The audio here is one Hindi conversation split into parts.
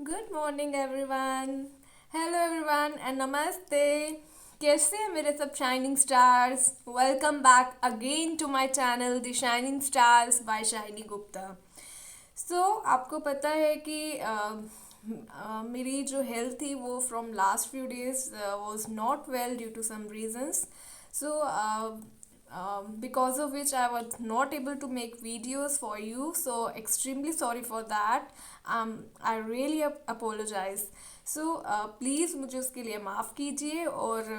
Good morning everyone. Hello everyone and नमस्ते। कैसे हैं मेरे सब shining stars? Welcome back again to my channel the shining stars by Shiny Gupta. आपको पता है कि मेरी जो हेल्थ थी वो from last few days was not well due to some reasons. So because of which I was not able to make videos for you, so extremely sorry for that. I really apologize. Please मुझे उसके लिए माफ़ कीजिए और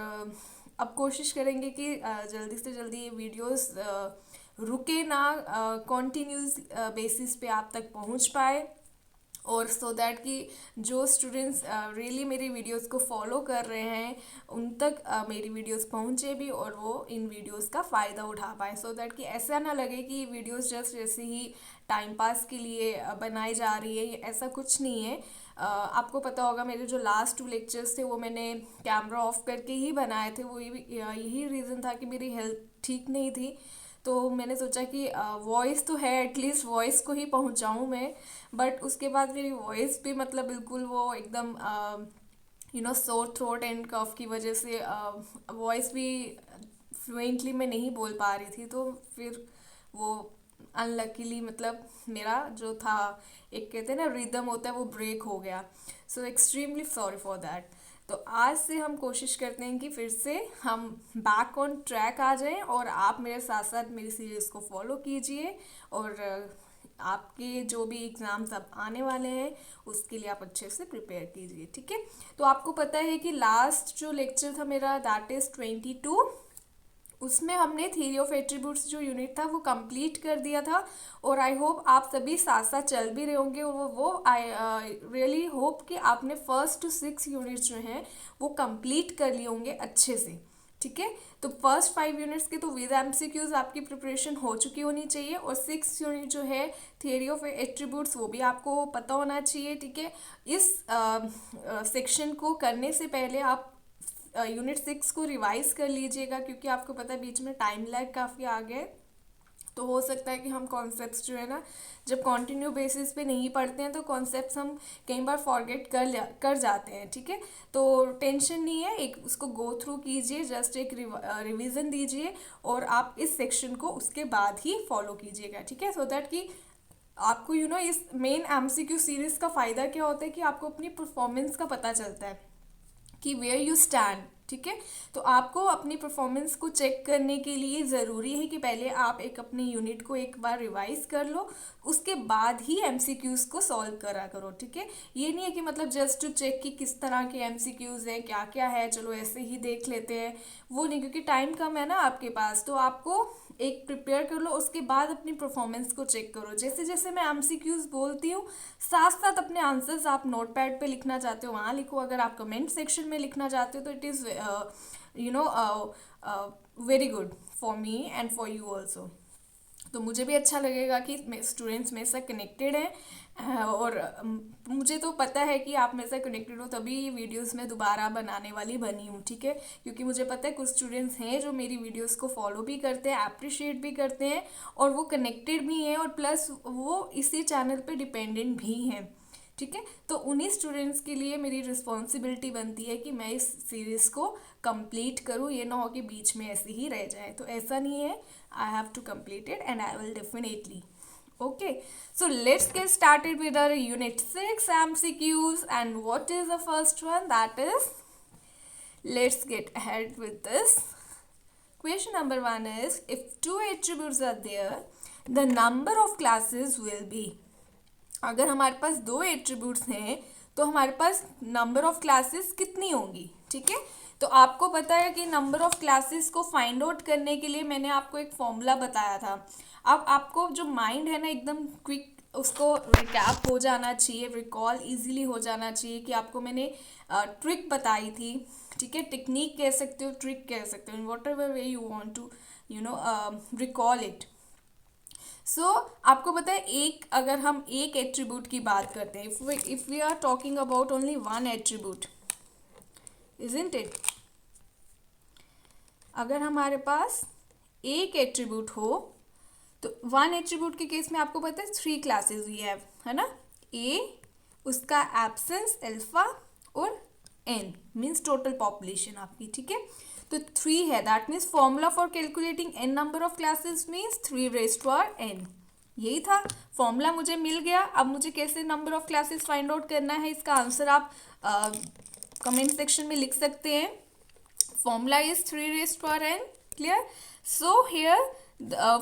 अब कोशिश करेंगे कि जल्दी से जल्दी ये वीडियोस रुके ना, कॉन्टीन्यूस बेसिस पे आप तक पहुंच पाए, और सो दैट कि जो स्टूडेंट्स रियली मेरी वीडियोस को फॉलो कर रहे हैं उन तक मेरी वीडियोस पहुंचे भी और वो इन वीडियोस का फ़ायदा उठा पाए, सो दैट कि ऐसा ना लगे कि वीडियोस जस्ट ऐसे ही टाइम पास के लिए बनाई जा रही है। ऐसा कुछ नहीं है। आपको पता होगा मेरे जो लास्ट 2 लेक्चर्स थे वो मैंने कैमरा ऑफ करके ही बनाए थे। वो यही रीज़न था कि मेरी हेल्थ ठीक नहीं थी, तो मैंने सोचा कि वॉइस तो है, एटलीस्ट वॉइस को ही पहुंचाऊं मैं। बट उसके बाद मेरी वॉइस भी मतलब बिल्कुल वो एकदम सोर थ्रोट एंड कफ की वजह से वॉइस भी फ्लुएंटली मैं नहीं बोल पा रही थी। तो फिर वो अनलकीली मतलब मेरा जो था, एक कहते हैं ना रिदम होता है, वो ब्रेक हो गया। सो एक्सट्रीमली सॉरी फॉर दैट। तो आज से हम कोशिश करते हैं कि फिर से हम बैक ऑन ट्रैक आ जाएं और आप मेरे साथ साथ मेरी सीरीज़ को फॉलो कीजिए, और आपके जो भी एग्ज़ाम्स अब आने वाले हैं उसके लिए आप अच्छे से प्रिपेयर कीजिए। ठीक है, तो आपको पता है कि लास्ट जो लेक्चर था मेरा, दैट इज़ 22, उसमें हमने थ्योरी ऑफ एट्रीब्यूट्स जो यूनिट था वो कंप्लीट कर दिया था। और आई होप आप सभी साथ साथ चल भी रहे होंगे। वो आई रियली होप कि आपने फर्स्ट टू 6 यूनिट्स जो हैं वो कंप्लीट कर लिए होंगे अच्छे से। ठीक है, तो फर्स्ट 5 यूनिट्स के तो विद एमसीक्यूज आपकी प्रिपरेशन हो चुकी होनी चाहिए, और 6 यूनिट जो है थियरी ऑफ एट्रीब्यूट्स वो भी आपको पता होना चाहिए। ठीक है, इस सेक्शन को करने से पहले आप यूनिट 6 को रिवाइज कर लीजिएगा, क्योंकि आपको पता है बीच में टाइम लैग काफ़ी आ गया है। तो हो सकता है कि हम कॉन्सेप्ट्स जो है ना, जब कॉन्टिन्यू बेसिस पे नहीं पढ़ते हैं तो कॉन्सेप्ट्स हम कई बार फॉरगेट कर जाते हैं। ठीक है, तो टेंशन नहीं है, एक उसको गो थ्रू कीजिए, जस्ट एक रिवीजन दीजिए और आप इस सेक्शन को उसके बाद ही फॉलो कीजिएगा। ठीक है, सो दैट कि आपको इस मेन एमसीक्यू सीरीज़ का फ़ायदा क्या होता है कि आपको अपनी परफॉर्मेंस का पता चलता है कि वेयर यू स्टैंड। ठीक है, तो आपको अपनी परफॉर्मेंस को चेक करने के लिए ज़रूरी है कि पहले आप एक अपनी यूनिट को एक बार रिवाइज कर लो, उसके बाद ही एमसीक्यूज़ को सॉल्व करा करो। ठीक है, ये नहीं है कि मतलब जस्ट टू चेक कि किस तरह के एमसीक्यूज़ हैं, क्या क्या है, चलो ऐसे ही देख लेते हैं, वो नहीं, क्योंकि टाइम कम है ना आपके पास। तो आपको एक प्रिपेयर कर लो, उसके बाद अपनी परफॉर्मेंस को चेक करो। जैसे जैसे मैं एमसीक्यूज़ बोलती हूँ, साथ साथ अपने आंसर्स आप नोट पैड पे लिखना चाहते हो वहाँ लिखो, अगर आप कमेंट सेक्शन में लिखना चाहते हो तो it is very good for me and for you also. तो मुझे भी अच्छा लगेगा कि स्टूडेंट्स मेरे साथ कनेक्टेड हैं, और मुझे तो पता है कि आप मेरे साथ कनेक्टेड हो, तभी ये वीडियोस मैं दोबारा बनाने वाली बनी हूँ। ठीक है, क्योंकि मुझे पता है कुछ स्टूडेंट्स हैं जो मेरी वीडियोस को फॉलो भी करते हैं, अप्रिशिएट भी करते हैं, और वो कनेक्टेड भी हैं, और प्लस वो इसी चैनल पे डिपेंडेंट भी हैं। ठीक है, तो उन्हीं स्टूडेंट्स के लिए मेरी रिस्पॉन्सिबिलिटी बनती है कि मैं इस सीरीज़ को कंप्लीट करूँ, ये ना हो कि बीच में ऐसे ही रह जाए। तो ऐसा नहीं है, I have to complete it and I will definitely. Okay, so let's get started with our unit 6 MCQs. And what is the first one? That is, let's get ahead with this. Question number 1 is, if 2 attributes are there, the number of classes will be. अगर हमारे पास 2 एट्रीब्यूट्स हैं तो हमारे पास नंबर ऑफ क्लासेस कितनी होंगी। ठीक है, तो आपको पता है कि नंबर ऑफ क्लासेस को फाइंड आउट करने के लिए मैंने आपको एक फॉर्मूला बताया था। अब आपको जो माइंड है ना एकदम क्विक, उसको रिकैप हो जाना चाहिए, रिकॉल इजीली हो जाना चाहिए कि आपको मैंने ट्रिक बताई थी। ठीक है, टेक्निक कह सकते हो, ट्रिक कह सकते हो, in whatever way you want to recall it. आपको पता है, अगर हम एक एट्रीब्यूट की बात करते हैं, if we are talking about only 1 attribute, isn't it, अगर हमारे पास एक एट्रीब्यूट हो तो 1 एट्रीब्यूट के केस में आपको पता है 3 क्लासेस वी हैव, है ना। ए, उसका एब्सेंस अल्फा और n मीन्स टोटल पॉपुलेशन आपकी, ठीक है। तो 3 है, that means formula for calculating n number of classes means 3 raise to power n। यही था फॉर्मूला, मुझे मिल गया। अब मुझे कैसे number of classes find out करना है, इसका आंसर आप कमेंट सेक्शन में लिख सकते हैं। Formula is 3 raise to power n, clear. So here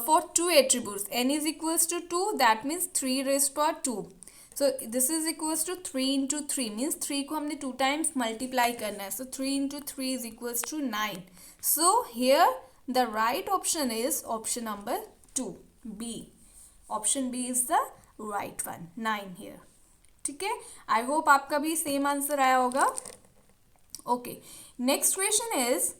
for 2 attributes n is equals to 2, that means 3 raised to power 2. So this is equals to 3 into 3 means 3 को हमने 2 times multiply करना है, so 3 into 3 is equals to 9. So here the right option is option number 2, B. Option B is the right one, 9 here. ठीक है, I hope आपका भी same answer आया होगा. Okay, next question is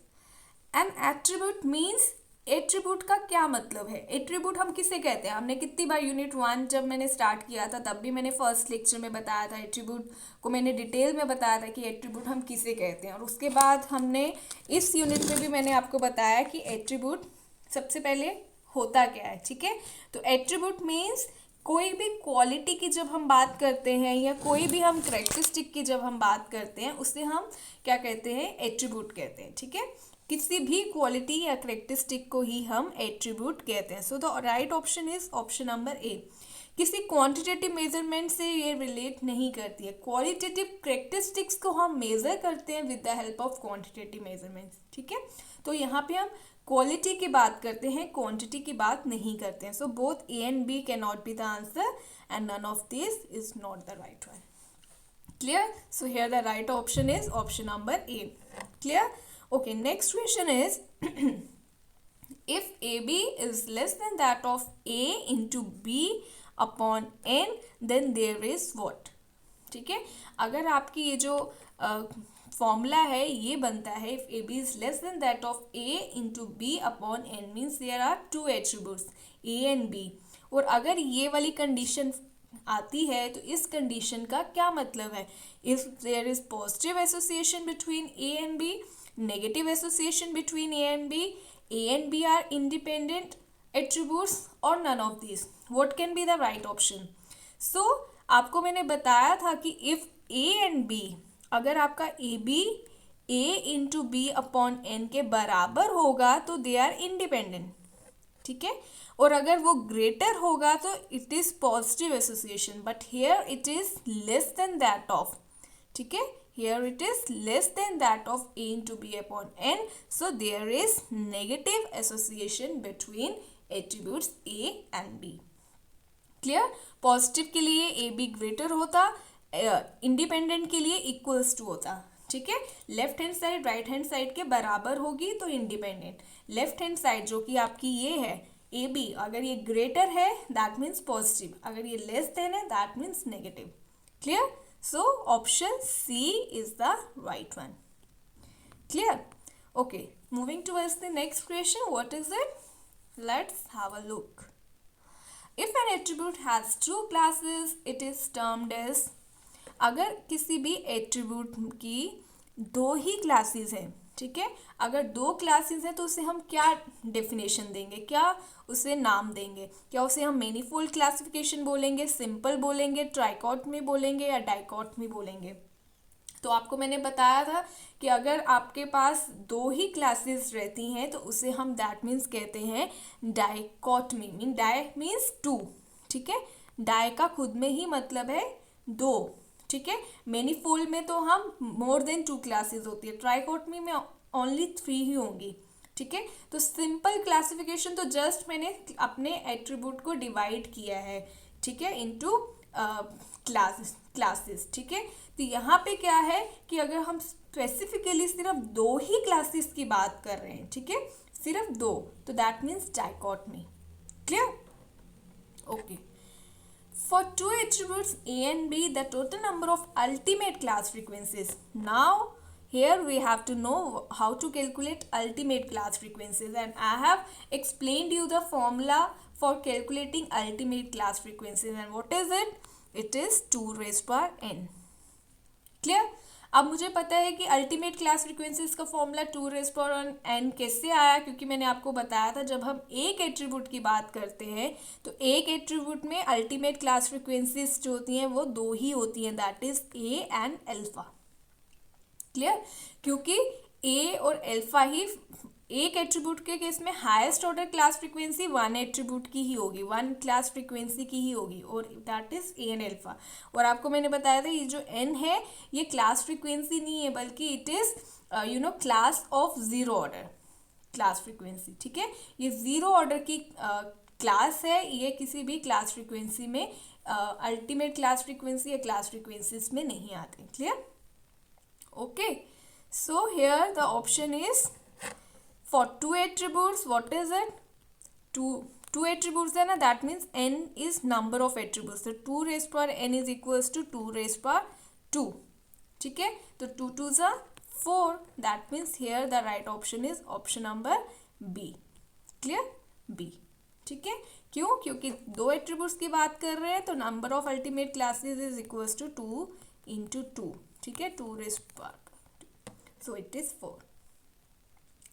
an attribute means attribute का क्या मतलब है। एट्रीब्यूट हम किसे कहते हैं, हमने कितनी बार यूनिट 1 जब मैंने स्टार्ट किया था तब भी मैंने फर्स्ट लेक्चर में बताया था, एट्रीब्यूट को मैंने डिटेल में बताया था कि एट्रीब्यूट हम किसे कहते हैं। और उसके बाद हमने इस यूनिट में भी मैंने आपको बताया कि एट्रीब्यूट सबसे पहले होता क्या है, ठीक है। तो एट्रीब्यूट मीन्स कोई भी क्वालिटी की जब हम बात करते हैं या कोई भी हम करेक्टरिस्टिक की जब हम बात करते हैं उसे हम क्या कहते हैं, एट्रीब्यूट कहते हैं, ठीक है। किसी भी क्वालिटी या करेक्टरिस्टिक को ही हम एट्रीब्यूट कहते हैं। सो the right option is option number ए। किसी क्वांटिटेटिव मेजरमेंट से ये रिलेट नहीं करती है। क्वालिटेटिव करेक्टरिस्टिक्स को हम मेजर करते हैं with the help of quantitative measurements, ठीक है। तो यहाँ पे हम क्वालिटी की बात करते हैं, क्वांटिटी की बात नहीं करते हैं। So both A and B can not be the answer and none of this is not the right one, clear. So here the right option is option number A, clear. Okay, next question is if AB is less than that of A into B upon N then there is what, ठीक है। अगर आपकी ये जो फॉर्मूला है ये बनता है if AB is less than that of A into B upon N means there are 2 attributes A and B, और अगर ये वाली कंडीशन आती है तो इस कंडीशन का क्या मतलब है। if there is positive association between A and B, negative association between A and B are independent attributes or none of these, what can be the right option? So आपको मैंने बताया था कि if A and B, अगर आपका AB A into B upon N के बराबर होगा तो they are independent, ठीक है। और अगर वो ग्रेटर होगा तो it is positive association, but here it is less than that of, ठीक है। Here it is less than that of A into B upon N, so there is negative association between attributes A and B, clear। Positive के लिए ए बी ग्रेटर होता, इंडिपेंडेंट के लिए इक्वल्स टू होता, ठीक है। Left hand side right hand side के बराबर होगी तो इंडिपेंडेंट, लेफ्ट हैंड साइड जो कि आपकी ये है ए बी, अगर ये ग्रेटर है दैट मीन्स पॉजिटिव, अगर ये लेस देन है that means negative, clear. So option C is the right one, clear। Okay, moving towards the next question, what is it? Let's have a look. If an attribute has 2 classes it is termed as, अगर किसी भी एट्रीब्यूट की 2 ही क्लासेस हैं, ठीक है। अगर 2 क्लासेस हैं तो उसे हम क्या डेफिनेशन देंगे, क्या उसे नाम देंगे, क्या उसे हम मैनीफोल्ड क्लासिफिकेशन बोलेंगे, सिंपल बोलेंगे, ट्राइकॉटमी बोलेंगे या डाइकॉटमी बोलेंगे। तो आपको मैंने बताया था कि अगर आपके पास 2 ही क्लासेस रहती हैं तो उसे हम दैट मीन्स कहते हैं डाइकॉटमी, मीन डाई मीन्स 2, ठीक है। डाई का खुद में ही मतलब है 2, ठीक है। मैनीफोल्ड में तो हम मोर देन 2 क्लासेस होती है, ट्राइकॉटमी में ओनली 3 ही होंगी, ठीक है। तो सिंपल क्लासिफिकेशन तो जस्ट मैंने अपने एट्रीब्यूट को डिवाइड किया है, ठीक है, इनटू क्लासेस, ठीक है। तो यहाँ पे क्या है कि अगर हम स्पेसिफिकली सिर्फ 2 ही क्लासेस की बात कर रहे हैं, ठीक है, सिर्फ 2, तो that means dichotomy, clear. Okay, for 2 attributes A and B the total number of ultimate class frequencies. Now here we have to know how to calculate ultimate class frequencies, and I have explained you the formula for calculating ultimate class frequencies, and what is it? It is 2 raised to power n, clear। अब मुझे पता है कि अल्टीमेट क्लास फ्रीक्वेंसीज का फॉर्मूला 2n कैसे आया, क्योंकि मैंने आपको बताया था जब हम एक एट्रीब्यूट की बात करते हैं तो एक एट्रीब्यूट में अल्टीमेट क्लास फ्रीक्वेंसीज जो होती हैं वो दो ही होती हैं, that is A and alpha. Clear? क्योंकि ए और अल्फा ही एक एट्रीब्यूट के केस में highest order class frequency one attribute की ही होगी, वन क्लास फ्रीक्वेंसी की ही होगी, और that is A N alpha. और आपको मैंने बताया था ये जो एन है ये क्लास फ्रीक्वेंसी नहीं है, बल्कि it is class of zero order class frequency. ठीक है, ये जीरो ऑर्डर की क्लास है, ये किसी भी क्लास फ्रीक्वेंसी में अल्टीमेट क्लास फ्रीक्वेंसी या क्लास फ्रीक्वेंसीज में नहीं आते। Clear? Okay, so here the option is for two attributes. What is it? Two attributes है ना, that means n is number of attributes. So 2 raised power n is equals to 2 raised power 2. ठीक है, तो 2 2s are 4. That means here the right option is option number B. Clear? B. ठीक है, क्यों? क्योंकि दो attributes की बात कर रहे हैं तो number of ultimate classes is equals to 2 into 2. ठीक है, 2 raised power, so it is 4.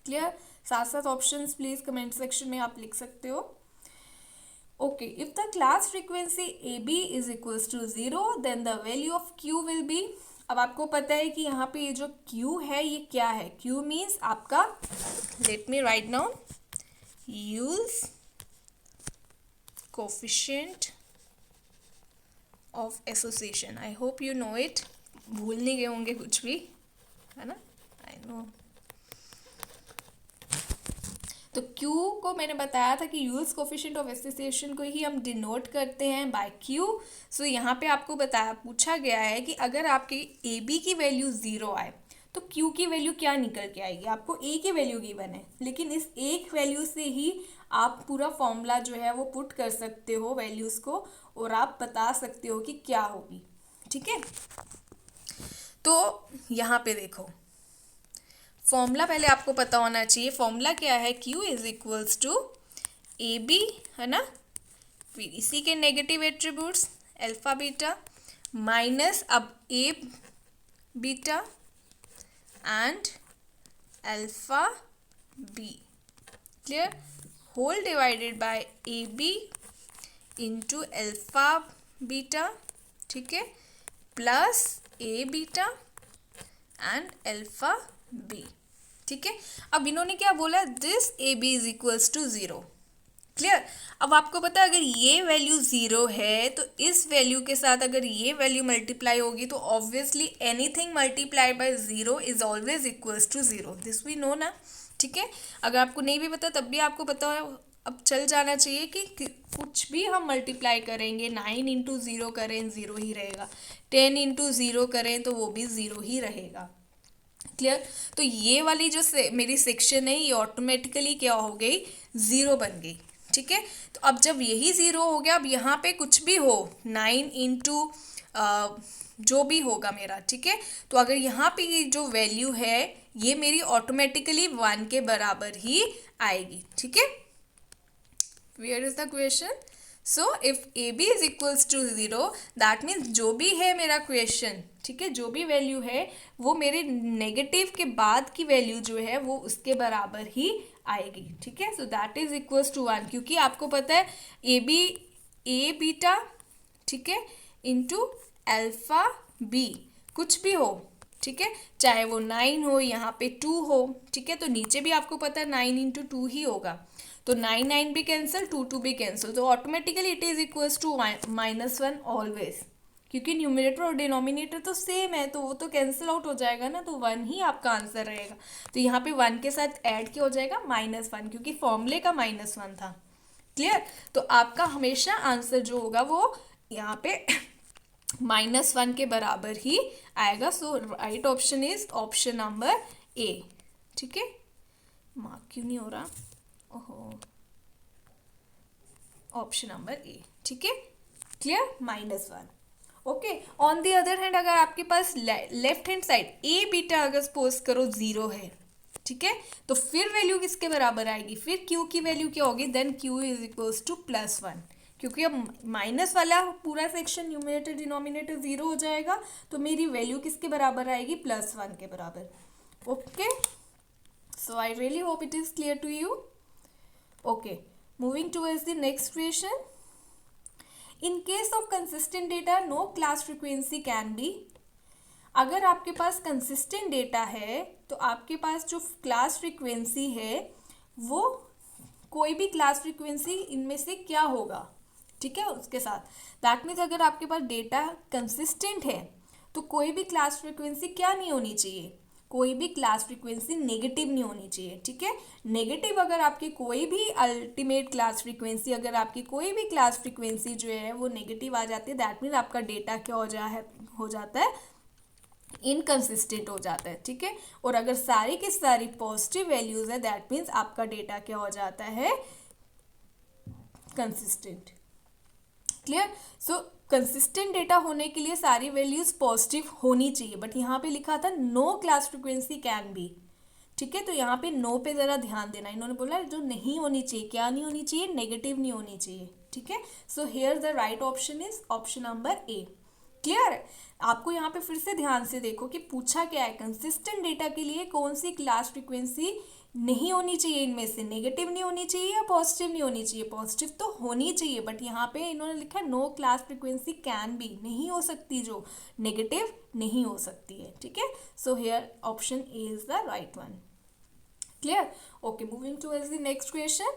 Clear? साथ साथ ऑप्शंस प्लीज कमेंट सेक्शन में आप लिख सकते हो। Okay, if the class frequency A B is equals to 0 then the value of Q will be. अब आपको पता है कि यहाँ पे ये जो क्यू है ये क्या है? क्यू मीन्स आपका, let me write down, use coefficient of association. I hope you know it, भूल नहीं गए होंगे कुछ भी, है ना? I know. तो Q को मैंने बताया था कि यूज कोफिशिएंट ऑफ एसोसिएशन को ही हम डिनोट करते हैं बाय Q। सो यहाँ पे आपको पूछा गया है कि अगर आपके ए बी की वैल्यू 0 आए तो Q की वैल्यू क्या निकल के आएगी? आपको A की वैल्यू गिवन है, लेकिन इस एक वैल्यू से ही आप पूरा फॉर्मूला जो है वो पुट कर सकते हो वैल्यूज़ को, और आप बता सकते हो कि क्या होगी। ठीक है, तो यहाँ पे देखो फॉर्मूला पहले आपको पता होना चाहिए। फॉर्मूला क्या है? Q is equals to A B, है ना, फिर इसी के negative attributes alpha beta minus अब A beta and alpha B. Clear? Whole divided by A B into alpha beta, ठीक है, plus A beta and alpha B. ठीक है, अब इन्होंने क्या बोला? This A B is equals to 0। Clear? अब आपको पता है अगर ये वैल्यू 0 है तो इस वैल्यू के साथ अगर ये वैल्यू मल्टीप्लाई होगी तो obviously anything multiply by 0 is always equals to 0, this we know ना। ठीक है, अगर आपको नहीं भी पता तब भी आपको पता है, अब चल जाना चाहिए कि कुछ भी हम मल्टीप्लाई करेंगे, 9 इंटू 0 करें 0 ही रहेगा, 10 इंटू 0 करें तो वो भी 0 ही रहेगा। क्लियर? तो ये वाली जो मेरी सेक्शन है ये ऑटोमेटिकली क्या हो गई? 0 बन गई। ठीक है, तो अब जब यही 0 हो गया, अब यहाँ पे कुछ भी हो 9 इंटू जो भी होगा मेरा, ठीक है, तो अगर यहाँ पे ये जो वैल्यू है ये मेरी ऑटोमेटिकली 1 के बराबर ही आएगी। ठीक है, where is the question? So if A B is equals to 0 that means जो भी है मेरा क्वेश्चन, ठीक है, जो भी वैल्यू है वो मेरे नेगेटिव के बाद की वैल्यू जो है वो उसके बराबर ही आएगी। ठीक है, so that is equals to 1, क्योंकि आपको पता है ए बीटा, ठीक है, इंटू अल्फा बी कुछ भी हो, ठीक है, चाहे वो 9 हो, यहाँ पे 2 हो, ठीक है, तो नीचे भी आपको पता है 9 इंटू 2 ही होगा, तो 9 9 भी कैंसिल, 2 2 भी कैंसिल, तो automatically it is equals to -1 always, क्योंकि न्यूमरेटर और डिनोमिनेटर तो सेम है तो वो तो कैंसिल आउट हो जाएगा ना, तो 1 ही आपका आंसर रहेगा। तो यहाँ पे 1 के साथ ऐड क्या हो जाएगा? -1, क्योंकि फॉर्मूले का -1 था। क्लियर? तो आपका हमेशा आंसर जो होगा वो यहाँ पे -1 के बराबर ही आएगा। So right option is option number A. ठीक है, मार्क क्यों नहीं हो रहा? ओहो, ऑप्शन नंबर ए। ठीक है, clear? -1। Okay, on the other hand अगर आपके पास लेफ्ट हैंड साइड ए बीटा अगर सपोज करो 0 है, ठीक है, तो फिर वैल्यू किसके बराबर आएगी? फिर क्यू की वैल्यू क्या होगी? Then Q is equals to +1, क्योंकि अब माइनस वाला पूरा सेक्शन न्यूमरेटर डिनोमिनेटर 0 हो जाएगा, तो मेरी वैल्यू किसके बराबर आएगी, +1 के बराबर। Okay, so I really hope it is clear to you. Okay, moving towards the next question. In case of consistent data no class frequency can be. अगर आपके पास कंसिस्टेंट डेटा है तो आपके पास जो क्लास फ्रीक्वेंसी है वो कोई भी क्लास फ्रीक्वेंसी इनमें से क्या होगा, ठीक है, उसके साथ। दैट मीन्स अगर आपके पास डेटा कंसिस्टेंट है तो कोई भी क्लास फ्रीक्वेंसी क्या नहीं होनी चाहिए, कोई भी क्लास फ्रीक्वेंसी नेगेटिव नहीं होनी चाहिए, ठीक है। नेगेटिव अगर आपकी कोई भी अल्टीमेट क्लास फ्रीक्वेंसी, अगर आपकी कोई भी क्लास फ्रीक्वेंसी जो है वो नेगेटिव आ जाती है, दैट मीन्स आपका डेटा क्या हो जाता है, इनकंसिस्टेंट हो जाता है, ठीक है। और अगर सारी की सारी पॉजिटिव वैल्यूज है, दैट मीन्स आपका डेटा क्या हो जाता है, कंसिस्टेंट। क्लियर। सो कंसिस्टेंट डेटा होने के लिए सारी वैल्यूज पॉजिटिव होनी चाहिए, बट यहाँ पे लिखा था no class frequency can be, ठीक है। तो यहाँ पे नो पे ज़रा ध्यान देना, इन्होंने बोला जो नहीं होनी चाहिए, क्या नहीं होनी चाहिए, नेगेटिव नहीं होनी चाहिए, ठीक है। So here the right option is option number A. Clear. आपको यहाँ पे फिर से ध्यान से देखो कि पूछा क्या है, कंसिस्टेंट डेटा के लिए कौन सी क्लास फ्रीक्वेंसी नहीं होनी चाहिए, इनमें से नेगेटिव नहीं होनी चाहिए या पॉजिटिव नहीं होनी चाहिए, पॉजिटिव तो होनी चाहिए, बट यहाँ पे इन्होंने लिखा है no class frequency can be, नहीं हो सकती, जो नेगेटिव नहीं हो सकती है, ठीक है। So here option A is the right one. Clear. Okay, moving towards the next question.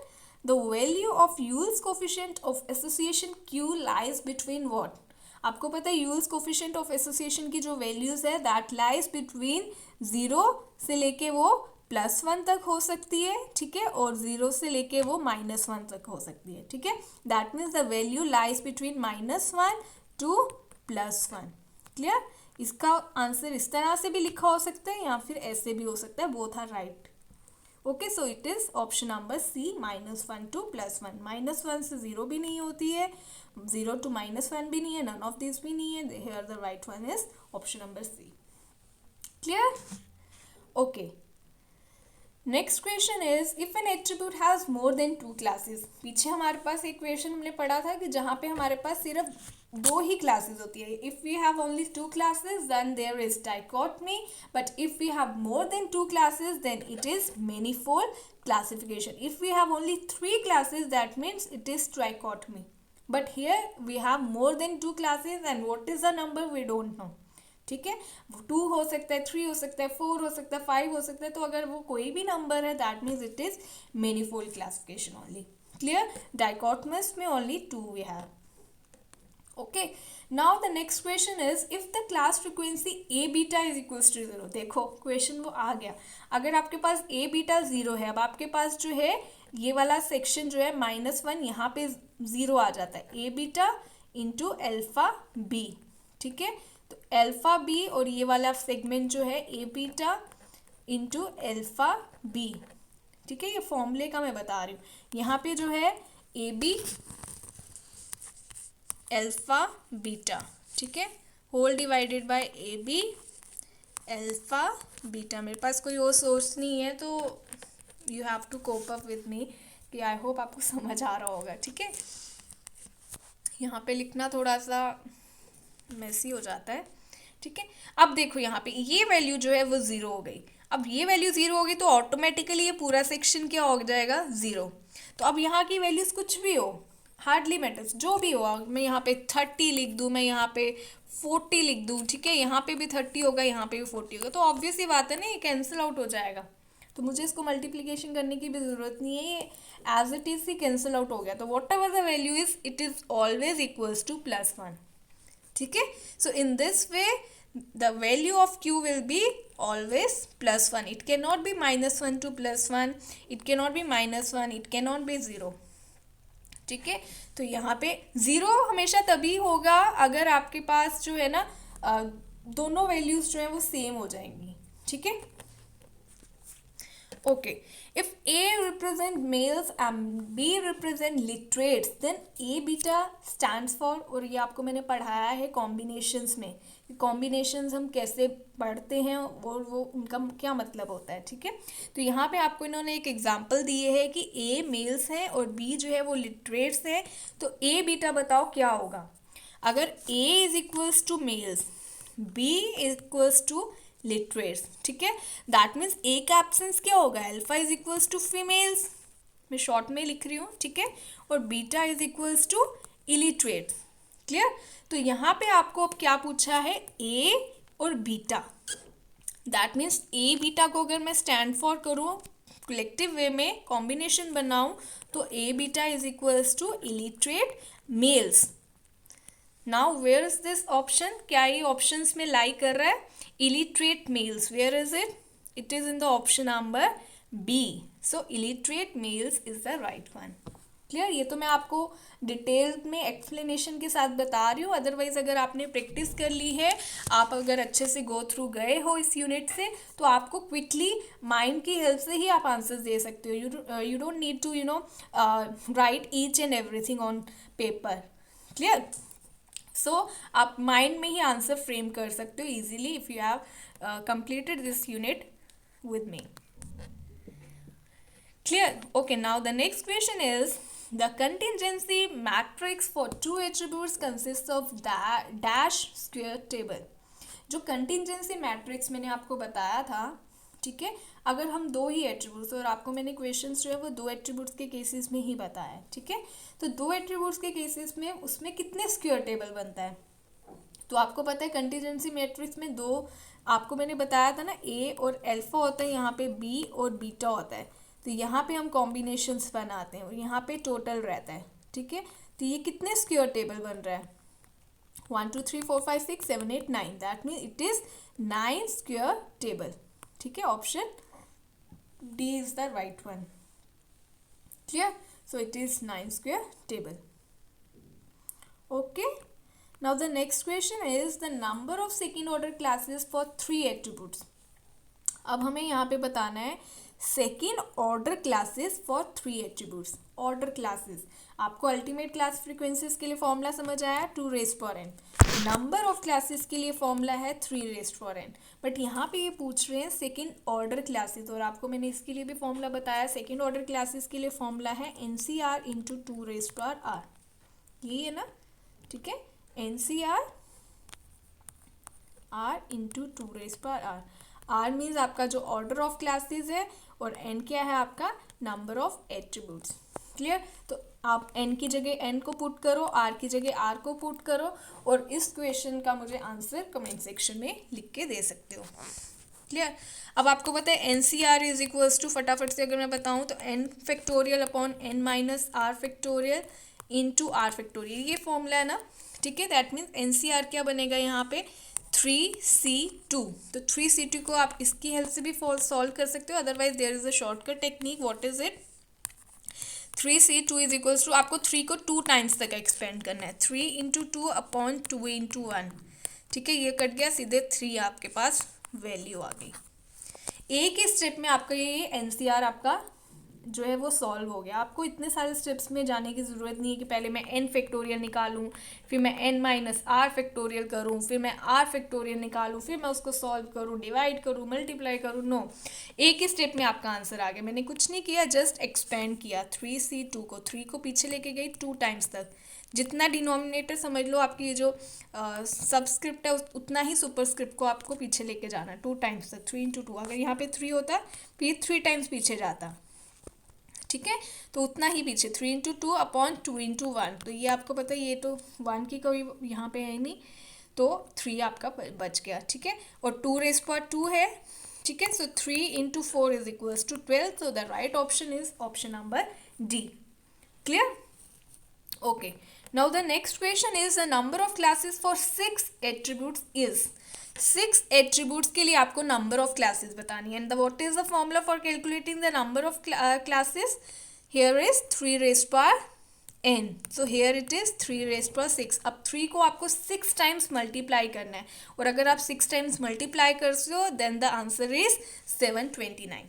The value of Yule's coefficient of association Q lies between what. आपको पता है यूल्स कोफिशिएंट ऑफ एसोसिएशन की जो वैल्यूज है दैट लाइज बिटवीन 0 से लेके वो +1 तक हो सकती है, ठीक है, और 0 से लेके वो -1 तक हो सकती है, ठीक है। That means the value lies between -1 to +1। Clear. इसका आंसर इस तरह से भी लिखा हो सकता है या फिर ऐसे भी हो सकता है, both are right. Okay, so it is option number C, -1 to +1। -1 से 0 भी नहीं होती है, 0 टू -1 भी नहीं है, नन ऑफ दिस भी नहीं है। Here the right one is option number C. Clear. Okay, next question is if an attribute has more than 2 classes. पीछे हमारे पास एक क्वेश्चन हमने पढ़ा था कि जहाँ पे हमारे पास सिर्फ 2 ही क्लासेस होती है। If we have only 2 classes then there is dichotomy, but if we have more than 2 classes then it is manifold classification. If we have only 3 classes that means it is trichotomy, but here we have more than 2 classes and what is the number we don't know, ठीक है। 2 हो सकता है, 3 हो सकता है, 4 हो सकता है, 5 हो सकता है, तो अगर वो कोई भी नंबर है that means it is manifold classification only. Clear. Dichotomous में only 2 we have. Okay, now the next question is if the class frequency A beta is equals to 0। देखो क्वेश्चन वो आ गया, अगर आपके पास ए बीटा 0 है, अब आपके पास जो है ये वाला सेक्शन जो है -1 यहाँ पे 0 आ जाता है, ए बीटा इंटू अल्फा बी, ठीक है। तो अल्फा बी और ये वाला सेगमेंट जो है ए बीटा इंटू अल्फा बी, ठीक है। ये फॉर्मूले का मैं बता रही हूँ, यहाँ पे जो है ए बी अल्फा बीटा, ठीक है, whole divided by A B alpha beta. मेरे पास कोई और सोर्स नहीं है तो you have to cope up with me, कि आई होप आपको समझ आ रहा होगा, ठीक है। यहाँ पे लिखना थोड़ा सा मेसी हो जाता है, ठीक है। अब देखो यहाँ पे ये वैल्यू जो है वो 0 हो गई, अब ये वैल्यू 0 हो गई तो ऑटोमेटिकली ये पूरा सेक्शन क्या हो जाएगा, 0। तो अब यहाँ की वैल्यूज कुछ भी हो, हार्डली मैटर्स, जो भी हो, मैं यहाँ पे 30 लिख दूँ, मैं यहाँ पे 40 लिख दूँ, ठीक है, यहाँ पे भी 30 होगा, यहाँ पे भी 40 होगा, तो ऑब्वियस ही बात है ना, ये कैंसिल आउट हो जाएगा। तो मुझे इसको मल्टीप्लिकेशन करने की भी ज़रूरत नहीं है, ये एज इट इज़ ही कैंसिल आउट हो गया। तो whatever the value is it is always equals to +1, ठीक है। So in this way the value of q will be always +1. it cannot be -1 to +1, it cannot be -1, it cannot be 0, ठीक है। तो यहाँ पे 0 हमेशा तभी होगा अगर आपके पास जो है ना दोनों वैल्यूज जो है वो सेम हो जाएंगी, ठीक है। Okay, if A represent males and B represent literates then A beta stands for, और ये आपको मैंने पढ़ाया है कॉम्बिनेशंस में कॉम्बिनेशंस हम कैसे पढ़ते हैं और वो उनका क्या मतलब होता है, ठीक है। तो यहाँ पे आपको इन्होंने एक एग्जांपल दिए है कि ए मेल्स हैं और बी जो है वो लिटरेट्स हैं। तो ए बीटा बताओ क्या होगा। अगर A is equals to males, B equals to literates, ठीक है, दैट मीन्स ए का एब्सेंस क्या होगा, alpha is equals to females, मैं शॉर्ट में लिख रही हूँ, ठीक है, और beta is equals to illiterates. Clear. तो यहाँ पे आपको अब क्या पूछा है, ए और beta, that means A beta को अगर मैं स्टैंड फॉर करूँ कलेक्टिव वे में कॉम्बिनेशन बनाऊँ तो A beta is equals to illiterate males. Now where is this option, क्या ये ऑप्शंस में लाई कर रहा है, illiterate males, where is it, it is in the option number B, so illiterate males is the right one. Clear. ये तो मैं आपको डिटेल में एक्सप्लेनेशन के साथ बता रही हूँ, अदरवाइज अगर आपने प्रैक्टिस कर ली है, आप अगर अच्छे से गो थ्रू गए हो इस यूनिट से, तो आपको क्विकली माइंड की हेल्प से ही आप आंसर्स दे सकते हो। You don't need to write each and everything on paper. Clear. So आप माइंड में ही आंसर फ्रेम कर सकते हो easily if you have completed this unit with me. Clear. Okay, now the next question is the contingency matrix for two attributes consists of dash square table. जो contingency matrix मैंने आपको बताया था, ठीक है, अगर हम दो ही एट्रीब्यूट्स, और आपको मैंने क्वेश्चंस जो है वो दो एट्रीब्यूट्स के केसेस में ही बताया है, ठीक है, तो दो एट्रीब्यूट्स के केसेस में उसमें कितने स्क्वायर टेबल बनता है। तो आपको पता है कंटीजेंसी मैट्रिक्स में दो, आपको मैंने बताया था ना, ए और अल्फा होता है, यहाँ पे बी और बीटा होता है, तो यहाँ पे हम कॉम्बिनेशंस बनाते हैं और यहाँ पे टोटल रहता है, ठीक है। तो ये कितने स्क्वायर टेबल बन रहा है, 1 2 3 4 5 6 7 8 9, that mean it is 9 square table, ठीक है। Option D is the right one. Clear. So it is 9 square table. Okay. Now the next question is the number of second order classes for 3 attributes. अब हमें यहाँ पे बताना है second order classes for 3 attributes. Order classes, आपको अल्टीमेट क्लास फ्रीक्वेंसीज के लिए फॉर्मूला समझ आया 2 rays power n, number of classes के लिए फॉर्मूला है 3 रेज़ पावर n, बट यहाँ पे ये पूछ रहे हैं सेकेंड ऑर्डर क्लासेस, और आपको मैंने इसके लिए भी फॉर्मूला बताया, सेकेंड ऑर्डर क्लासेस के लिए फॉर्मूला है NCR into 2 rays power r, यही है ना, ठीक है, NCR R into 2 rays power r। R means आपका जो ऑर्डर ऑफ क्लासेस है और n क्या है आपका नंबर ऑफ एट्रीब्यूट्स। क्लियर। तो आप n की जगह n को पुट करो, r की जगह r को पुट करो, और इस क्वेश्चन का मुझे आंसर कमेंट सेक्शन में लिख के दे सकते हो। क्लियर। अब आपको पता है NCR इज इक्वल्स टू, फटाफट से अगर मैं बताऊँ तो n factorial upon n minus r factorial into r factorial, ये फॉर्मूला है ना, ठीक है। दैट मीन्स NCR क्या बनेगा यहाँ पे 3C2, तो 3C2 को आप इसकी हेल्प से भी सॉल्व कर सकते हो, otherwise there is a shortcut technique. What is it, 3C2 is equals to, आपको 3 को 2 टाइम्स तक एक्सपेंड करना है, 3 इंटू 2 अपॉन 2 इंटू 1, ठीक है, ये कट गया, सीधे 3 आपके पास वैल्यू आ गई। एक ही स्टेप में आपका ये NCR आपका जो है वो सॉल्व हो गया। आपको इतने सारे स्टेप्स में जाने की ज़रूरत नहीं है कि पहले मैं n फैक्टोरियल निकालूं, फिर मैं n माइनस r फैक्टोरियल करूं, फिर मैं r फैक्टोरियल निकालूं, फिर मैं उसको सॉल्व करूं, डिवाइड करूं, मल्टीप्लाई करूं। नो, एक ही स्टेप में आपका आंसर आ गया। मैंने कुछ नहीं किया, जस्ट एक्सपेंड किया 3C2 को, 3 को पीछे लेके गई 2 टाइम्स तक, जितना डिनोमिनेटर समझ लो आपकी ये जो सबस्क्रिप्ट है उतना ही सुपरस्क्रिप्ट को आपको पीछे लेके जाना है 2 टाइम्स तक, 3 इंटू 2, अगर यहाँ पे 3 होता फिर 3 टाइम्स पीछे जाता, ठीक है, तो उतना ही पीछे 3 इंटू 2 अपॉन 2 इंटू 1, तो ये आपको पता है ये तो 1 की कोई यहाँ पे है नहीं, तो 3 आपका बच गया, ठीक है, और 2 रेज़ पावर 2 है, ठीक है। सो 3 into 4 is equals to 12, so the right option is option number D. Clear. Okay, now the next question is the number of classes for 6 attributes is, 6 attributes के लिए आपको नंबर ऑफ क्लासेस बतानी है, and what is the formula for calculating the number of classes, here is 3 raise power n, so here it is 3 raise power 6। अब 3 को आपको 6 टाइम्स मल्टीप्लाई करना है, और अगर आप 6 टाइम्स मल्टीप्लाई करते हो देन द आंसर इज 729,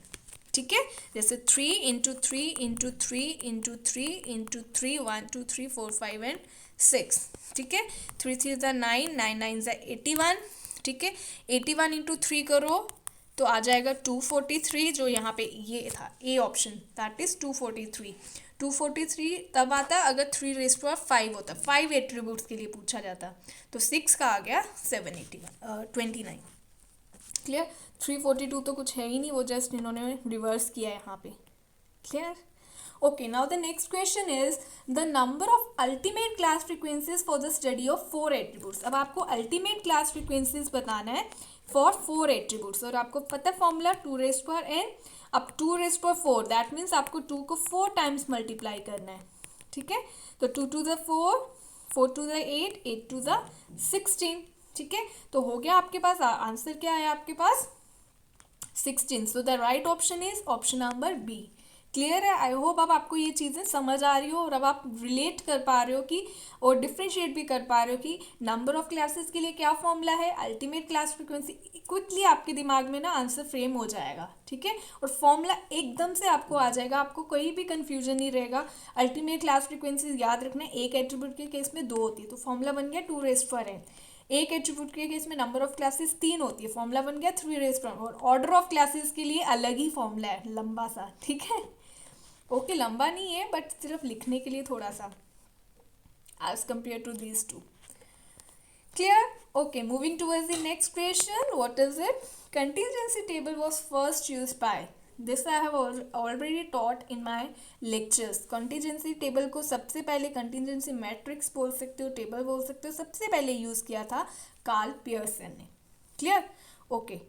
ठीक है। जैसे 3 into 3 into 3 into 3 into 3, 1 2 3 4 5 and 6, ठीक है। 3 3 ज़ा 9, 9 9 ज़ा 81, ठीक है। 81 इंटू 3 करो तो आ जाएगा 243, जो यहाँ पे ये था ए ऑप्शन, दैट इज 243। 243 तब आता अगर 3 रेज़ टू 5 होता, 5 एट्रीब्यूट्स के लिए पूछा जाता। तो 6 का आ गया 781 29। क्लियर। 342 तो कुछ है ही नहीं, वो जस्ट इन्होंने रिवर्स किया है यहाँ पे। Clear. Okay, now the next question is the number of ultimate class frequencies for the study of 4 attributes। अब आपको ultimate class frequencies बताना है for 4 attributes, और आपको पता है formula 2 raised to power n अब 2 raised to power 4, that means आपको 2 को 4 टाइम्स मल्टीप्लाई करना है, ठीक है। तो 2 to the 4, 4 to the 8, 8 to the 16, ठीक है। तो हो गया आपके पास आंसर, क्या है आपके पास 16। So the right option is option number B. Clear है। आई होप अब आपको ये चीज़ें समझ आ रही हो और अब आप रिलेट कर पा रहे हो कि, और डिफ्रेंशिएट भी कर पा रहे हो कि नंबर ऑफ क्लासेस के लिए क्या फॉर्मूला है, अल्टीमेट क्लास फ्रीक्वेंसी। क्विकली आपके दिमाग में ना आंसर फ्रेम हो जाएगा, ठीक है, और फॉर्मूला एकदम से आपको आ जाएगा, आपको कोई भी कन्फ्यूजन नहीं रहेगा। अल्टीमेट क्लास फ्रीक्वेंसी याद रखना, एक एट्रीब्यूट के केस में 2 होती है, तो फॉर्मूला बन गया 2 रेज़ टू n। एक एट्रीब्यूट के केस में नंबर ऑफ क्लासेस 3 होती है, फॉर्मूला बन गया 3 रेज़ टू n। और ऑर्डर ऑफ क्लासेस के लिए अलग ही फॉर्मूला है, लंबा सा, ठीक है। ओके, लंबा नहीं है बट सिर्फ लिखने के लिए थोड़ा सा, as compare to these two. Clear. Okay, moving towards the next question, what is it. Contingency table was first used by, this I have already taught in my lectures. Contingency table को सबसे पहले कंटीजेंसी मैट्रिक्स बोल सकते हो, टेबल बोल सकते हो, सबसे पहले यूज किया था कार्ल पियर्सन ने। Clear. Okay,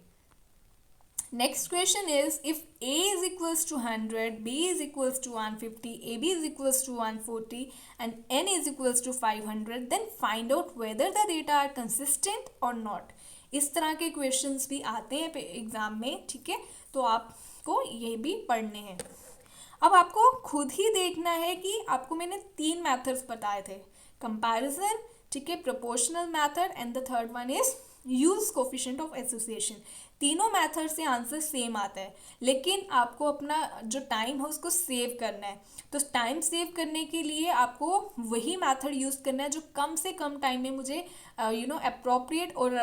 next question is, if a is equals to 100, b is equals to 150, ab is equals to 140 and n is equals to 500, then find out whether the data are consistent or not। इस तरह के क्वेश्चंस भी आते हैं एग्जाम में, ठीक है, तो आपको ये भी पढ़ने हैं। अब आपको खुद ही देखना है कि आपको मैंने 3 मेथड्स बताए थे, कंपैरिजन, ठीक है, proportional method and the third one is use coefficient of association. तीनों मेथड से आंसर सेम आता है, लेकिन आपको अपना जो टाइम है उसको सेव करना है। तो टाइम सेव करने के लिए आपको वही मेथड यूज़ करना है जो कम से कम टाइम में मुझे अप्रोप्रिएट और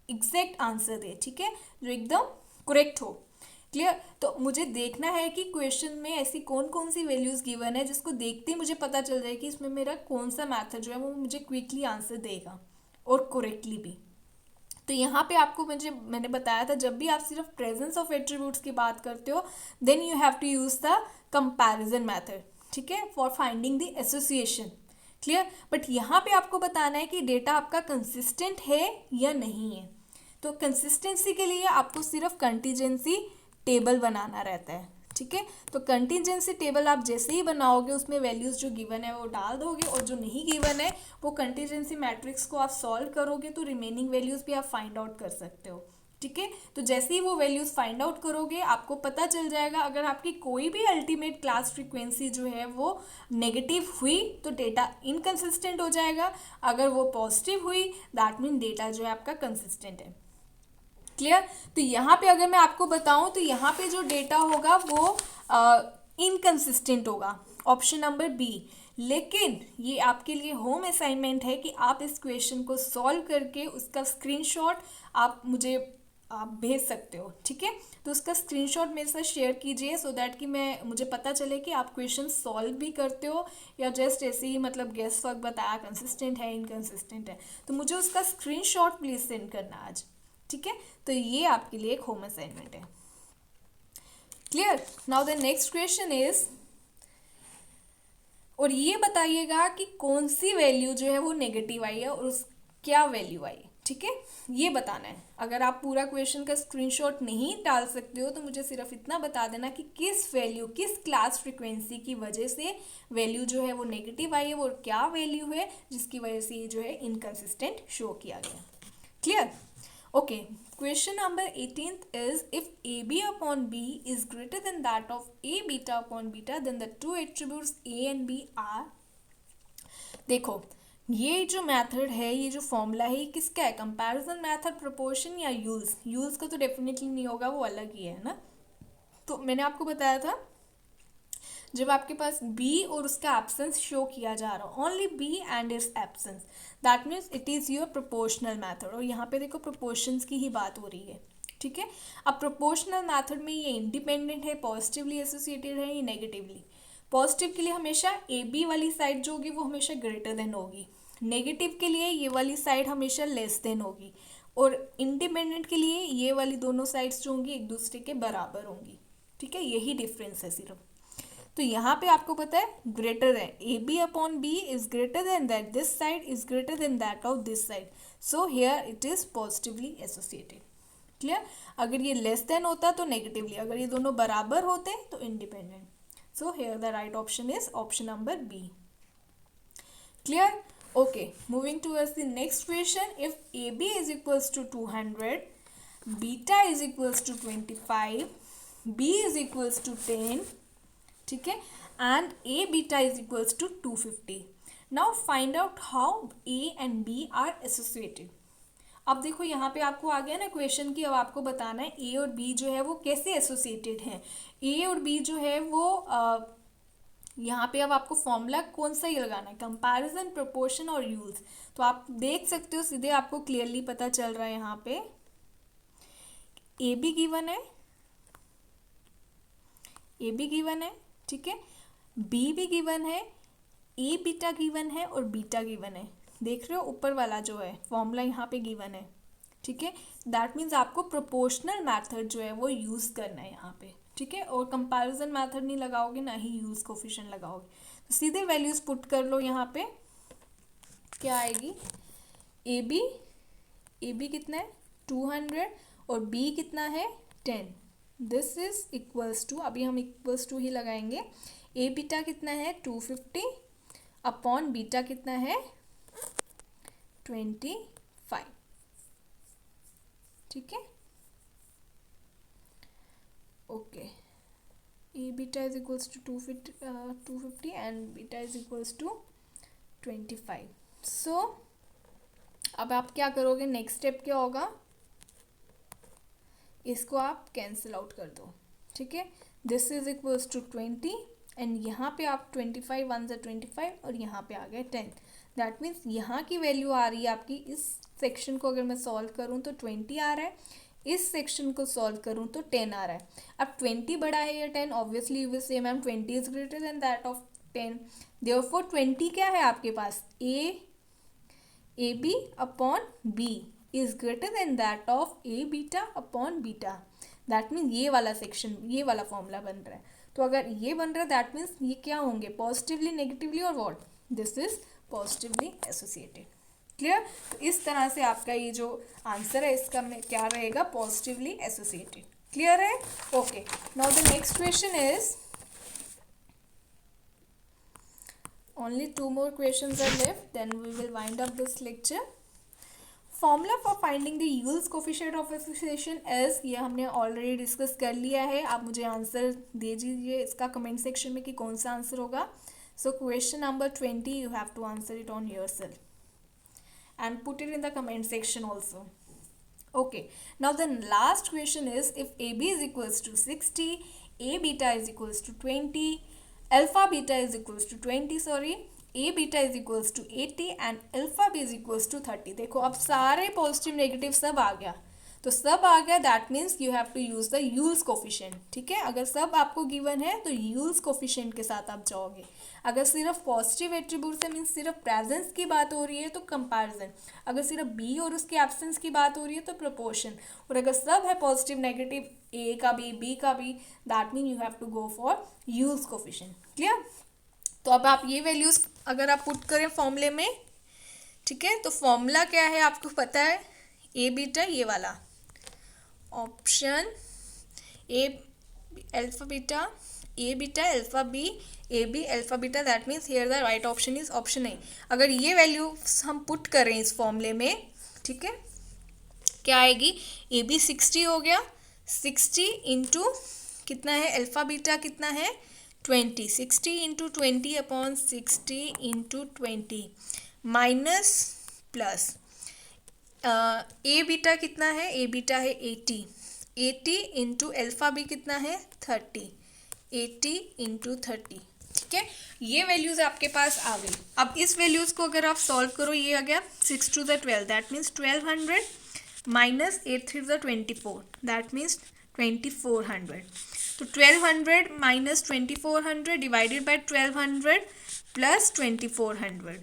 एग्जैक्ट आंसर दे, ठीक है, जो एकदम करेक्ट हो। क्लियर। तो मुझे देखना है कि क्वेश्चन में ऐसी कौन कौन सी वैल्यूज़ गिवन है जिसको देखते ही मुझे पता चल जाए कि इसमें मेरा कौन सा मेथड जो है वो मुझे क्विकली आंसर देगा और करेक्टली भी। तो यहाँ पे आपको मैंने बताया था, जब भी आप सिर्फ प्रेजेंस ऑफ एट्रीब्यूट्स की बात करते हो then you have to use the comparison method, ठीक है, for finding the association. Clear. But यहाँ पे आपको बताना है कि डेटा आपका कंसिस्टेंट है या नहीं है। तो कंसिस्टेंसी के लिए आपको सिर्फ कंटीजेंसी टेबल बनाना रहता है, ठीक है। तो कंटीजेंसी टेबल आप जैसे ही बनाओगे उसमें वैल्यूज़ जो गिवन है वो डाल दोगे, और जो नहीं गिवन है वो कंटीजेंसी मैट्रिक्स को आप सॉल्व करोगे तो रिमेनिंग वैल्यूज़ भी आप फाइंड आउट कर सकते हो, ठीक है। तो जैसे ही वो वैल्यूज़ फाइंड आउट करोगे आपको पता चल जाएगा, अगर आपकी कोई भी अल्टीमेट क्लास फ्रीक्वेंसी जो है वो नेगेटिव हुई तो डेटा इनकन्सिस्टेंट हो जाएगा, अगर वो पॉजिटिव हुई दैट मीन डेटा जो है आपका कंसिस्टेंट है। क्लियर। तो यहाँ पे अगर मैं आपको बताऊँ तो यहाँ पे जो डेटा होगा वो इनकन्सिस्टेंट होगा, ऑप्शन नंबर बी। लेकिन ये आपके लिए होम असाइनमेंट है कि आप इस क्वेश्चन को सॉल्व करके उसका स्क्रीनशॉट आप मुझे आप भेज सकते हो, ठीक है। तो उसका स्क्रीनशॉट मेरे साथ शेयर कीजिए सो दैट कि मुझे पता चले कि आप क्वेश्चन सॉल्व भी करते हो या जस्ट ऐसे ही मतलब गेस वर्क बताया कंसिस्टेंट है इनकन्सिस्टेंट है। तो मुझे उसका स्क्रीनशॉट प्लीज़ सेंड करना आज, ठीक है। तो ये आपके लिए एक होम असाइनमेंट है। Clear. Now the next question is, और ये बताइएगा कि कौन सी वैल्यू जो है वो नेगेटिव आई है और उस क्या वैल्यू आई, ठीक है, ये बताना है। अगर आप पूरा क्वेश्चन का स्क्रीनशॉट नहीं डाल सकते हो तो मुझे सिर्फ इतना बता देना कि किस वैल्यू, किस क्लास फ्रीक्वेंसी की वजह से वैल्यू जो है वो नेगेटिव आई है, वो क्या वैल्यू है जिसकी वजह से ये जो है इनकन्सिस्टेंट शो किया गया। Clear. Okay, question number 18th is, if AB upon B is greater than that of A beta upon beta, then the two attributes A and B are। देखो ये जो मेथड है, ये जो फॉर्मूला है, ये किसका है, कंपैरिजन मेथड, प्रोपोर्शन या यूज़। यूज़ का तो डेफिनेटली नहीं होगा, वो अलग ही है ना। तो मैंने आपको बताया था जब आपके पास बी और उसका एब्सेंस शो किया जा रहा हो, only B and its absence, that means it is your proportional method. और यहाँ पे देखो प्रोपोर्शंस की ही बात हो रही है, ठीक है। अब प्रोपोर्शनल मैथड में ये इंडिपेंडेंट है, पॉजिटिवली एसोसिएटेड है, ये नेगेटिवली। पॉजिटिव के लिए हमेशा ए बी वाली साइड जो होगी वो हमेशा ग्रेटर देन होगी, नेगेटिव के लिए ये वाली साइड हमेशा लेस देन होगी, और इंडिपेंडेंट के लिए ये वाली दोनों साइड्स जो होंगी एक दूसरे के बराबर होंगी, ठीक है। यही डिफरेंस है सिर्फ। तो यहाँ पे आपको पता है greater than, A B upon B is greater than that, this side is greater than that of this side, so here it is positively associated. Clear. अगर ये लेस देन होता तो नेगेटिवली, अगर ये दोनों बराबर होते तो independent. So here the right option is option number B. Clear. Okay, moving towards the next question. If AB is equals to 200, beta is equals to 25, B is equals to 10, ठीक है, and A beta is equals to 250. Now find out how A and B are associated. अब देखो यहाँ पे आपको आ गया ना क्वेश्चन की, अब आपको बताना है A और B जो है वो कैसे एसोसिएटेड हैं। A और B जो है वो यहाँ पे अब आपको फॉर्मूला कौन सा ही लगाना है, कंपैरिजन, प्रोपोर्शन और यूल्स। तो आप देख सकते हो सीधे आपको क्लियरली पता चल रहा है यहाँ पे ए बी गिवन है, ए बी गिवन है, ठीक है, बी भी गिवन है, ए बीटा गिवन है और बीटा गिवन है। देख रहे हो ऊपर वाला जो है फॉर्मूला यहाँ पे गिवन है, ठीक है। दैट मीन्स आपको प्रोपोर्शनल मैथड जो है वो यूज़ करना है यहाँ पे, ठीक है। और कंपैरिजन मेथड नहीं लगाओगे, ना ही यूज कोफिशिएंट लगाओगे। तो सीधे वैल्यूज पुट कर लो यहाँ पे, क्या आएगी, ए बी कितना है 200 और बी कितना है 10, दिस इज इक्वल्स टू, अभी हम इक्वल्स टू ही लगाएंगे, ए बीटा कितना है 250 अपॉन बीटा कितना है 25, ठीक है। Okay, A beta is equals to 250 and beta is equals to 25। सो अब आप क्या करोगे, नेक्स्ट स्टेप क्या होगा, इसको आप कैंसिल आउट कर दो, ठीक है। This is equals to 20 and यहाँ पे आप 25 1 से 25 और यहाँ पे आ गए 10। दैट मीन्स यहाँ की वैल्यू आ रही है आपकी, इस सेक्शन को अगर मैं सॉल्व करूँ तो 20 आ रहा है, इस सेक्शन को सॉल्व करूँ तो 10 आ रहा है। अब 20 बड़ा है या 10, obviously you will say ma'am 20 is greater than that of 10, therefore 20 क्या है आपके पास, A B upon B is greater than that of A beta upon beta. That means ये वाला सेक्शन, ये वाला फॉर्मूला बन रहा है। तो अगर ये बन रहा है दैट मीन्स ये क्या होंगे, पॉजिटिवली, नेगेटिवली और what, this is positively associated. Clear. तो इस तरह से आपका ये जो आंसर है इसका में क्या रहेगा, पॉजिटिवली एसोसिएटेड। क्लियर है। Okay, now the next question is, only 2 more questions are left, then we will wind up this lecture. Formula for finding the Yule's coefficient of association is, ये हमने ऑलरेडी डिस्कस कर लिया है। आप मुझे आंसर दे दीजिए इसका कमेंट सेक्शन में कि कौन सा आंसर होगा। So question number 20 you have to answer it on yourself and put it in the comment section also. Okay, now the last question is, if AB is equals to 60, A beta is equals to 20, alpha beta is equals to 20, sorry, A beta is equals to 80 and alpha b is equals to 30। देखो अब सारे पॉजिटिव नेगेटिव सब आ गया, तो सब आ गया, that means you have to use the Yule's coefficient, ठीक है। अगर सब आपको गिवन है तो यूल्स कोफिशिएंट के साथ आप जाओगे। अगर सिर्फ पॉजिटिव एट्रीब्यूट से मीन्स सिर्फ प्रेजेंस की बात हो रही है तो कंपैरिजन, अगर सिर्फ बी और उसके एब्सेंस की बात हो रही है तो प्रोपोर्शन, और अगर सब है पॉजिटिव नेगेटिव, ए का बी का B, that mean you have to go for Yule's coefficient. Clear. तो अब आप ये वैल्यूज अगर आप पुट करें फॉर्मूले में, ठीक है, तो फॉर्मूला क्या है आपको पता है, ए बीटा ये वाला option, A alpha beta, A beta alpha B, A B alpha beta, that means here the right option is option A. अगर ये वैल्यू हम पुट करें इस फॉर्मूले में, ठीक है, क्या आएगी, ए बी 60 हो गया, 60 इंटू कितना है अल्फा बीटा कितना है 20, 60 into 20 upon 60 into 20 minus plus A beta कितना है, ए बीटा है 80, 80 इंटू अल्फा बी कितना है 30, 80 इंटू 30, ठीक है। ये वैल्यूज़ आपके पास आ गई। अब इस वैल्यूज़ को अगर आप सॉल्व करो, ये आ गया 6 to the 12, that means 1200 minus 8 three the 24, that means 2400। तो 1200 माइनस 2400 डिवाइडेड बाय 1200 प्लस 2400,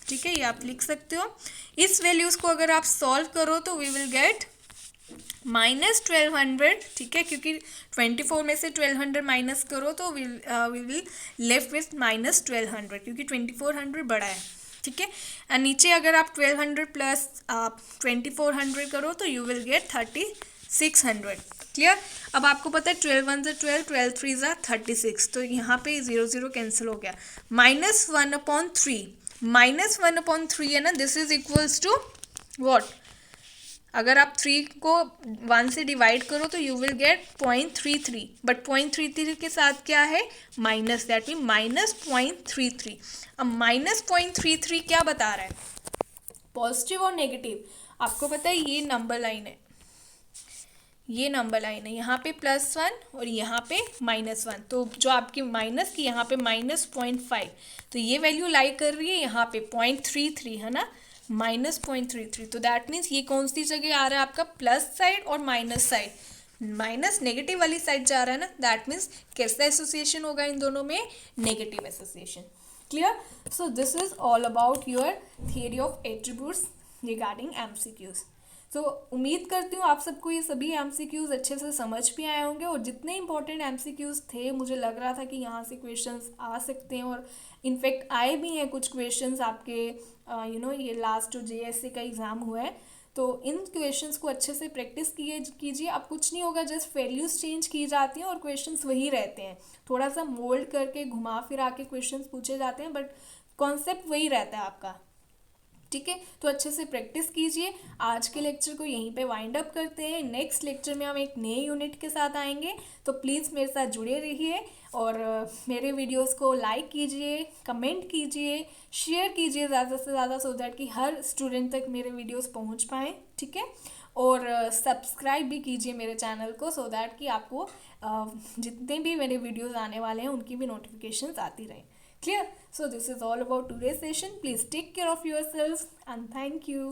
ठीक है, ये आप लिख सकते हो। इस वैल्यूज़ को अगर आप सॉल्व करो तो वी विल गेट माइनस 1200, ठीक है, क्योंकि 24 में से 1200 माइनस करो तो we will left with minus 1200, क्योंकि 2400 बड़ा है, ठीक है। और नीचे अगर आप 1200 प्लस आप 2400 करो तो यू विल गेट 3600, क्लियर। अब आपको पता है 12 1 12, 12 3 36, तो यहाँ पे 0 0 कैंसिल हो गया। -1/3, -1/3 है ना, this is equals to what? अगर आप 3 को 1 से डिवाइड करो तो यू विल गेट 0.33, बट 0.33 के साथ क्या है? Minus, that mean -0.33। अब -0.33 क्या बता रहा है? पॉजिटिव और नेगेटिव। आपको पता है ये नंबर लाइन है, ये नंबर लाइन है, यहाँ पे +1 और यहाँ पे -1, तो जो आपकी माइनस की यहाँ पे -0.5, तो ये वैल्यू लाई कर रही है यहाँ पे 0.33, है ना, -0.33। तो दैट मीन्स ये कौन सी जगह आ रहा है आपका? प्लस साइड और माइनस साइड, माइनस नेगेटिव वाली साइड जा रहा है ना, दैट मीन्स कैसा एसोसिएशन होगा इन दोनों में? Negative association, clear. So this is all about your theory of attributes regarding MCQs. तो उम्मीद करती हूँ आप सबको ये सभी एमसीक्यूज अच्छे से समझ भी आए होंगे, और जितने इंपॉर्टेंट एमसीक्यूज थे मुझे लग रहा था कि यहाँ से क्वेश्चंस आ सकते हैं, और इनफैक्ट आए भी हैं कुछ क्वेश्चंस आपके ये लास्ट जो जेएससी का एग्ज़ाम हुआ है, तो इन क्वेश्चंस को अच्छे से प्रैक्टिस कीजिए। अब कुछ नहीं होगा, जस्ट वैल्यूज चेंज की जाती हैं और क्वेश्चंस वही रहते हैं, थोड़ा सा मोल्ड करके घुमा फिरा के क्वेश्चंस पूछे जाते हैं, बट कॉन्सेप्ट वही रहता है आपका, ठीक है। तो अच्छे से प्रैक्टिस कीजिए। आज के लेक्चर को यहीं पे वाइंड अप करते हैं। नेक्स्ट लेक्चर में हम एक नए यूनिट के साथ आएंगे, तो प्लीज़ मेरे साथ जुड़े रहिए, और मेरे वीडियोस को लाइक कीजिए, कमेंट कीजिए, शेयर कीजिए ज़्यादा से ज़्यादा, सो दैट कि हर स्टूडेंट तक मेरे वीडियोस पहुंच पाएँ, ठीक है। और सब्सक्राइब भी कीजिए मेरे चैनल को, सो दैट कि आपको जितने भी मेरे वीडियोस आने वाले हैं उनकी भी नोटिफिकेशंस आती रहें, clear. So this is all about today's session. Please take care of yourselves and thank you.